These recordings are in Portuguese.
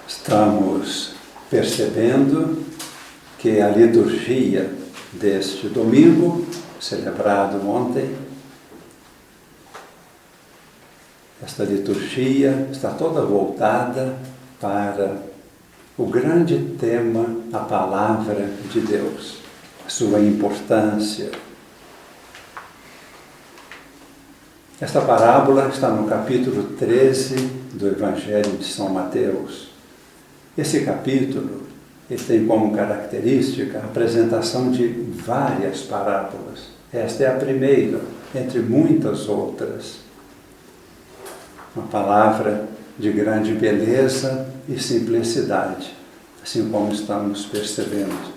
Estamos percebendo que a liturgia deste domingo, celebrado ontem, esta liturgia está toda voltada para o grande tema, a palavra de Deus, a sua importância. Esta parábola está no capítulo 13 do Evangelho de São Mateus. Esse capítulo ele tem como característica a apresentação de várias parábolas. Esta é a primeira, entre muitas outras. Uma palavra de grande beleza e simplicidade, assim como estamos percebendo.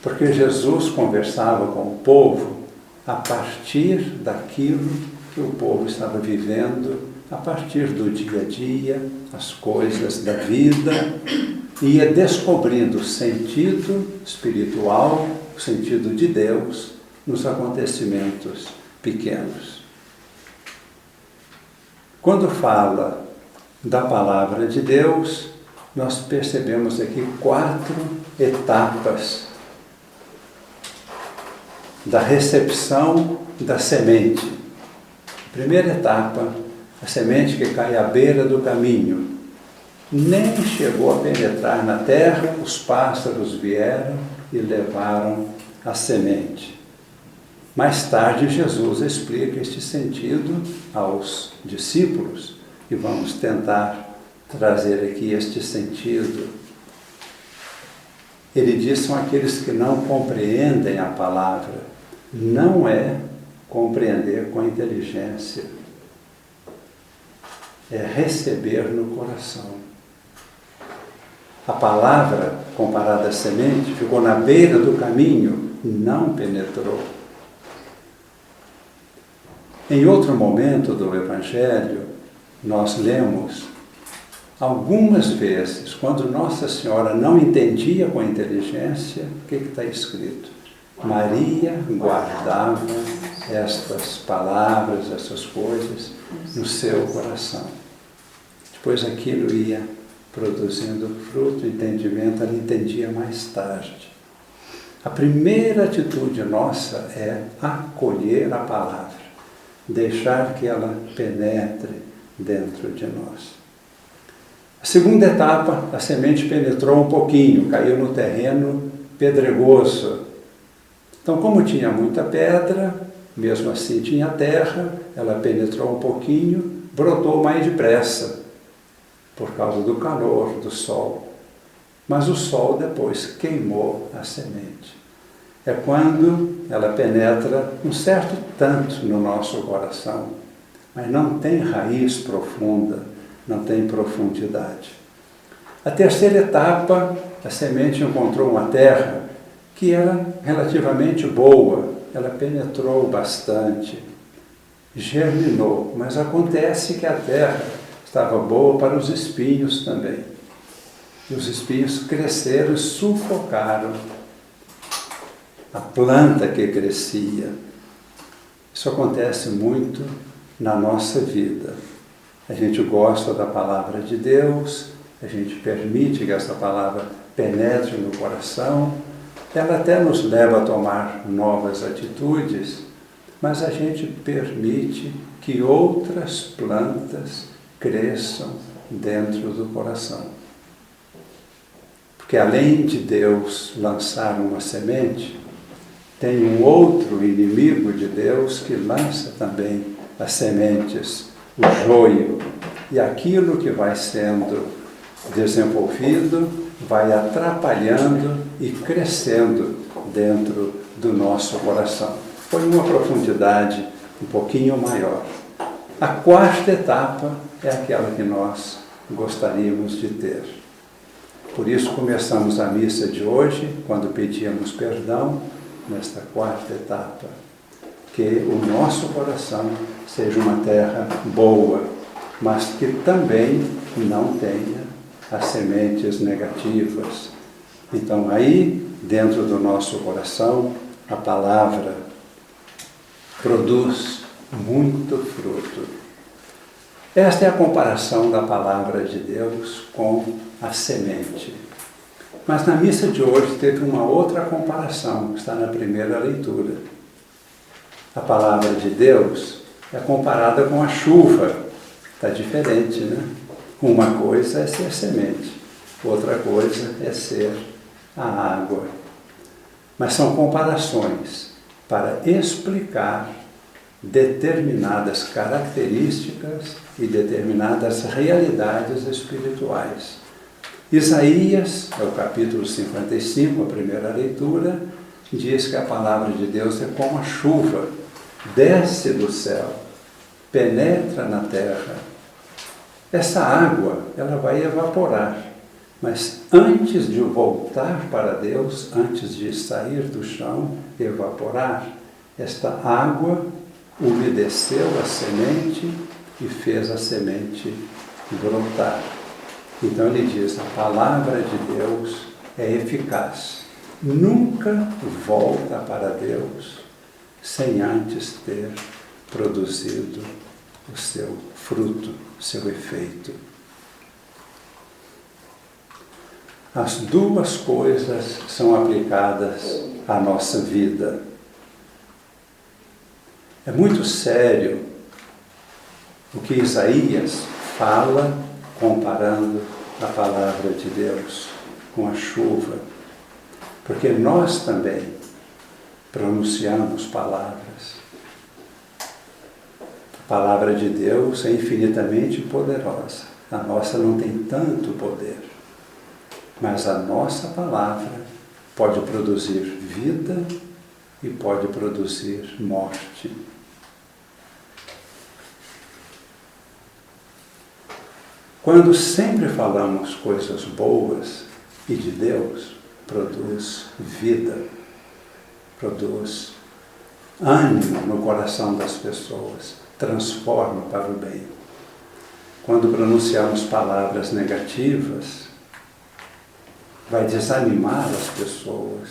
Porque Jesus conversava com o povo a partir daquilo que o povo estava vivendo, a partir do dia a dia, as coisas da vida, e ia descobrindo o sentido espiritual, o sentido de Deus nos acontecimentos pequenos. Quando fala da palavra de Deus, nós percebemos aqui 4 etapas da recepção da semente. Primeira etapa, a semente que cai à beira do caminho. Nem chegou a penetrar na terra, os pássaros vieram e levaram a semente. Mais tarde, Jesus explica este sentido aos discípulos e vamos tentar trazer aqui este sentido. Ele diz: são aqueles que não compreendem a palavra. Não é compreender com a inteligência, é receber no coração. A palavra, comparada à semente, ficou na beira do caminho, não penetrou. Em outro momento do Evangelho, nós lemos algumas vezes, quando Nossa Senhora não entendia com a inteligência, o que está escrito? Maria guardava estas palavras, essas coisas, no seu coração. Depois aquilo ia produzindo fruto, entendimento, ela entendia mais tarde. A primeira atitude nossa é acolher a palavra, deixar que ela penetre dentro de nós. A segunda etapa, a semente penetrou um pouquinho, caiu no terreno pedregoso. Então, como tinha muita pedra, mesmo assim tinha terra, ela penetrou um pouquinho, brotou mais depressa, por causa do calor, do sol. Mas o sol depois queimou a semente. É quando ela penetra um certo tanto no nosso coração, mas não tem raiz profunda, não tem profundidade. A terceira etapa, a semente encontrou uma terra que era relativamente boa, ela penetrou bastante, germinou, mas acontece que a terra estava boa para os espinhos também. E os espinhos cresceram e sufocaram a planta que crescia. Isso acontece muito na nossa vida. A gente gosta da palavra de Deus, a gente permite que essa palavra penetre no coração, ela até nos leva a tomar novas atitudes, mas a gente permite que outras plantas cresçam dentro do coração. Porque além de Deus lançar uma semente, tem um outro inimigo de Deus que lança também as sementes, o joio. E aquilo que vai sendo desenvolvido vai atrapalhando e crescendo dentro do nosso coração. Foi uma profundidade um pouquinho maior. A quarta etapa é aquela que nós gostaríamos de ter. Por isso começamos a missa de hoje, quando pedíamos perdão, nesta quarta etapa. Que o nosso coração seja uma terra boa, mas que também não tenha as sementes negativas. Então aí, dentro do nosso coração, a palavra produz muito fruto. Esta é a comparação da palavra de Deus com a semente. Mas na missa de hoje teve uma outra comparação, que está na primeira leitura. A palavra de Deus é comparada com a chuva. Está diferente, né? Uma coisa é ser semente, outra coisa é ser a água. Mas são comparações para explicar determinadas características e determinadas realidades espirituais. Isaías, é o capítulo 55, a primeira leitura, diz que a palavra de Deus é como a chuva, desce do céu, penetra na terra. Essa água, ela vai evaporar, mas antes de voltar para Deus, antes de sair do chão, evaporar, esta água umedeceu a semente e fez a semente brotar. Então ele diz, a palavra de Deus é eficaz. Nunca volta para Deus sem antes ter produzido o seu fruto, o seu efeito. As duas coisas são aplicadas à nossa vida. É muito sério o que Isaías fala comparando a palavra de Deus com a chuva, porque nós também pronunciamos palavras. A palavra de Deus é infinitamente poderosa. A nossa não tem tanto poder, mas a nossa palavra pode produzir vida e pode produzir morte. Quando sempre falamos coisas boas e de Deus, produz vida, produz ânimo no coração das pessoas, transforma para o bem. Quando pronunciamos palavras negativas, vai desanimar as pessoas,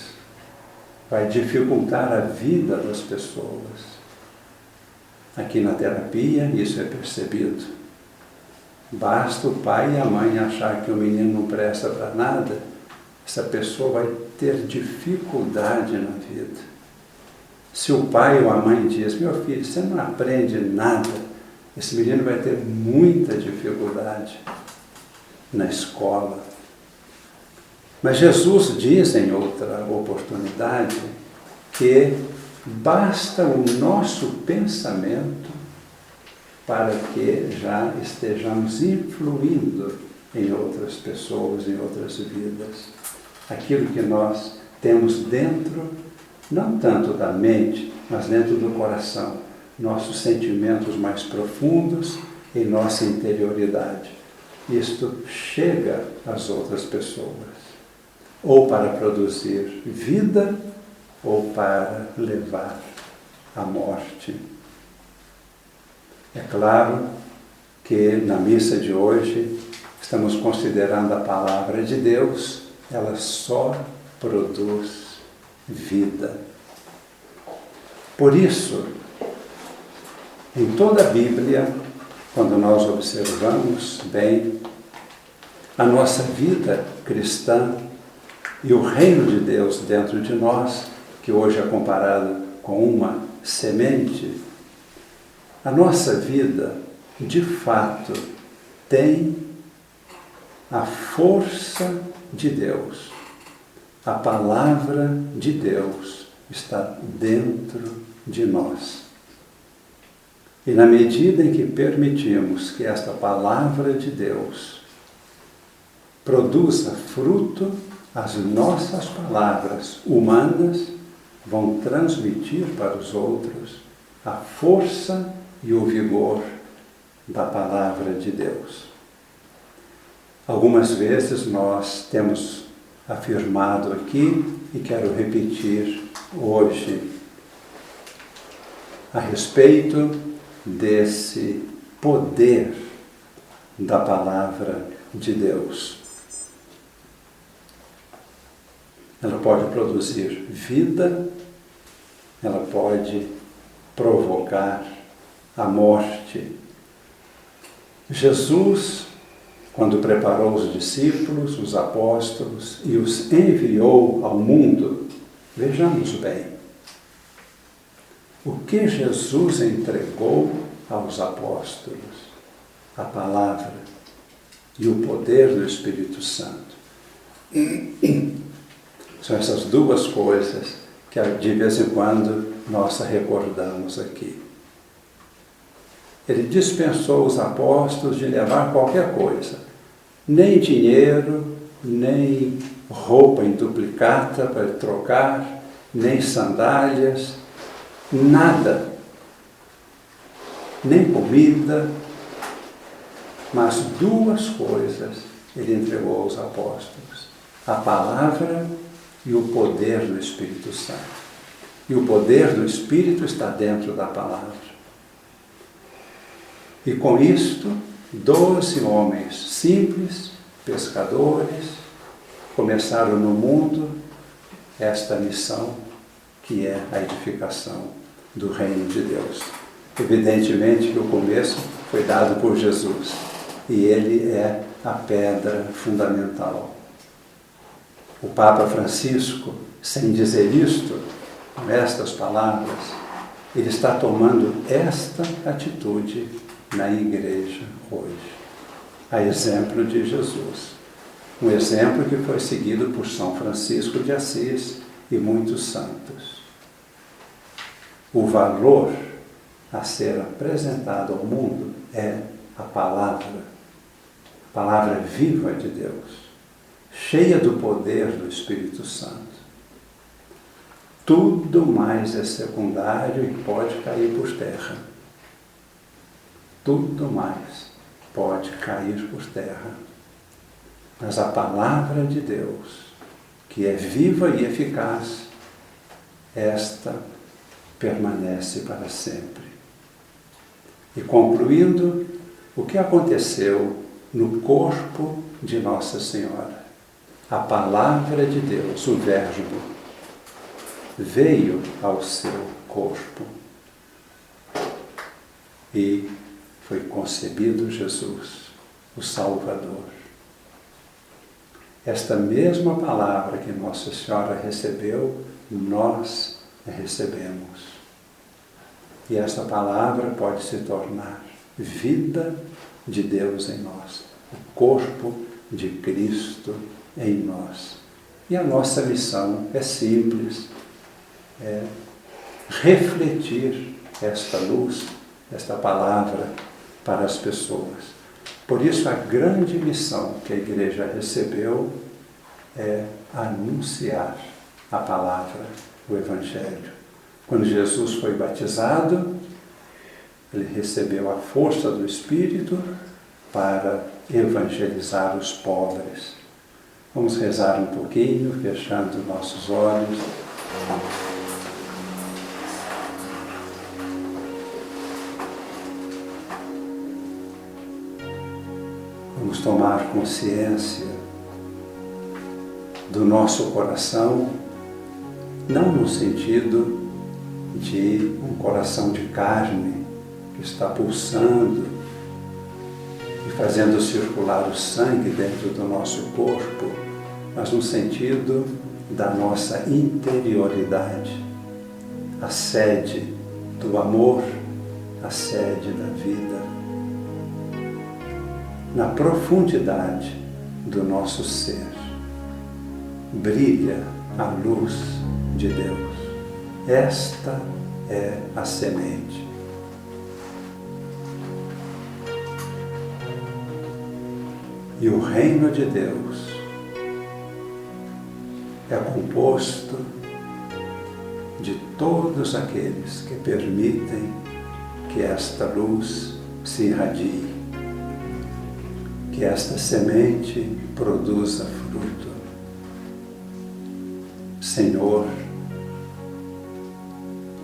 vai dificultar a vida das pessoas. Aqui na terapia, isso é percebido. Basta o pai e a mãe achar que o menino não presta para nada, essa pessoa vai ter dificuldade na vida. Se o pai ou a mãe diz, meu filho, você não aprende nada, esse menino vai ter muita dificuldade na escola. Mas Jesus diz em outra oportunidade que basta o nosso pensamento para que já estejamos influindo em outras pessoas, em outras vidas. Aquilo que nós temos dentro, não tanto da mente, mas dentro do coração, nossos sentimentos mais profundos em nossa interioridade. Isto chega às outras pessoas, ou para produzir vida, ou para levar à morte. É claro que na missa de hoje estamos considerando a palavra de Deus, ela só produz vida. Por isso, em toda a Bíblia, quando nós observamos bem a nossa vida cristã e o reino de Deus dentro de nós, que hoje é comparado com uma semente, a nossa vida, de fato, tem a força de Deus. A palavra de Deus está dentro de nós. E na medida em que permitimos que esta palavra de Deus produza fruto, as nossas palavras humanas vão transmitir para os outros a força e o vigor da palavra de Deus. Algumas vezes nós temos afirmado aqui, e quero repetir hoje, a respeito desse poder da palavra de Deus. Ela pode produzir vida, ela pode provocar a morte. Jesus, quando preparou os discípulos, os apóstolos e os enviou ao mundo, vejamos bem, o que Jesus entregou aos apóstolos? A palavra e o poder do Espírito Santo. São essas duas coisas que de vez em quando nós recordamos aqui. Ele dispensou os apóstolos de levar qualquer coisa, nem dinheiro, nem roupa em duplicata para trocar, nem sandálias, nada, nem comida, mas duas coisas ele entregou aos apóstolos: a palavra e o poder do Espírito Santo. E o poder do Espírito está dentro da palavra. E com isto, 12 homens simples, pescadores, começaram no mundo esta missão que é a edificação do reino de Deus. Evidentemente que o começo foi dado por Jesus e ele é a pedra fundamental. O Papa Francisco, sem dizer isto, com estas palavras, ele está tomando esta atitude na igreja hoje, a exemplo de Jesus. Um exemplo que foi seguido por São Francisco de Assis e muitos santos. O valor a ser apresentado ao mundo é a palavra viva de Deus, cheia do poder do Espírito Santo. Tudo mais é secundário e pode cair por terra. Tudo mais pode cair por terra. Mas a palavra de Deus, que é viva e eficaz, esta permanece para sempre. E concluindo, o que aconteceu no corpo de Nossa Senhora? A palavra de Deus, o Verbo, veio ao seu corpo e foi concebido Jesus, o Salvador. Esta mesma palavra que Nossa Senhora recebeu, nós recebemos. E esta palavra pode se tornar vida de Deus em nós, o corpo de Cristo em nós. E a nossa missão é simples, é refletir esta luz, esta palavra para as pessoas. Por isso a grande missão que a Igreja recebeu é anunciar a palavra, o Evangelho. Quando Jesus foi batizado, ele recebeu a força do Espírito para evangelizar os pobres. Vamos rezar um pouquinho, fechando nossos olhos. Vamos tomar consciência do nosso coração, não no sentido de um coração de carne que está pulsando e fazendo circular o sangue dentro do nosso corpo, mas no sentido da nossa interioridade, a sede do amor, a sede da vida, na profundidade do nosso ser. Brilha a luz de Deus. Esta é a semente. E o reino de Deus é composto de todos aqueles que permitem que esta luz se irradie, que esta semente produza fruto. Senhor,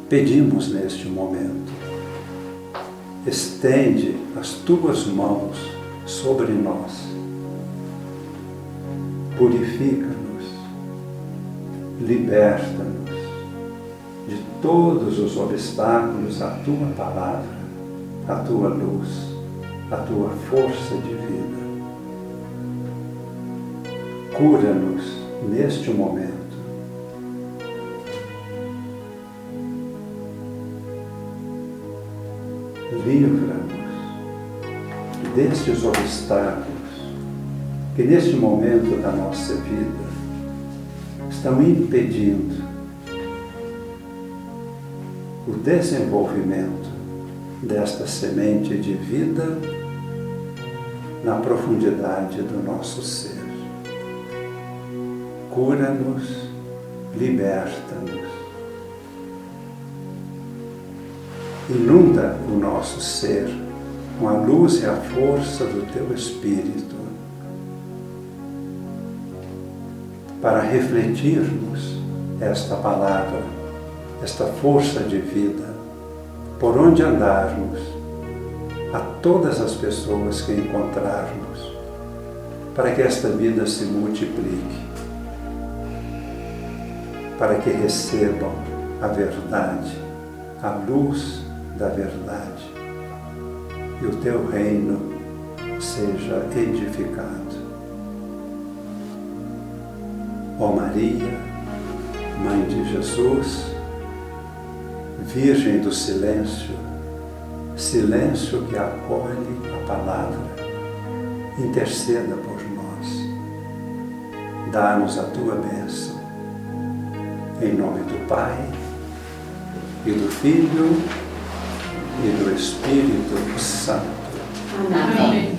pedimos neste momento, estende as tuas mãos sobre nós, purifica-nos, liberta-nos de todos os obstáculos à tua palavra, à tua luz, a tua força de vida. Cura-nos neste momento. Livra-nos destes obstáculos que neste momento da nossa vida estão impedindo o desenvolvimento desta semente de vida na profundidade do nosso ser. Cura-nos, liberta-nos. Inunda o nosso ser com a luz e a força do Teu Espírito, para refletirmos esta palavra, esta força de vida, por onde andarmos, a todas as pessoas que encontrarmos, para que esta vida se multiplique, para que recebam a verdade, a luz da verdade, e o Teu reino seja edificado. Ó Maria, Mãe de Jesus, Virgem do silêncio, silêncio que acolhe a palavra, interceda por nós. Dá-nos a Tua bênção. Em nome do Pai, e do Filho, e do Espírito Santo. Amém.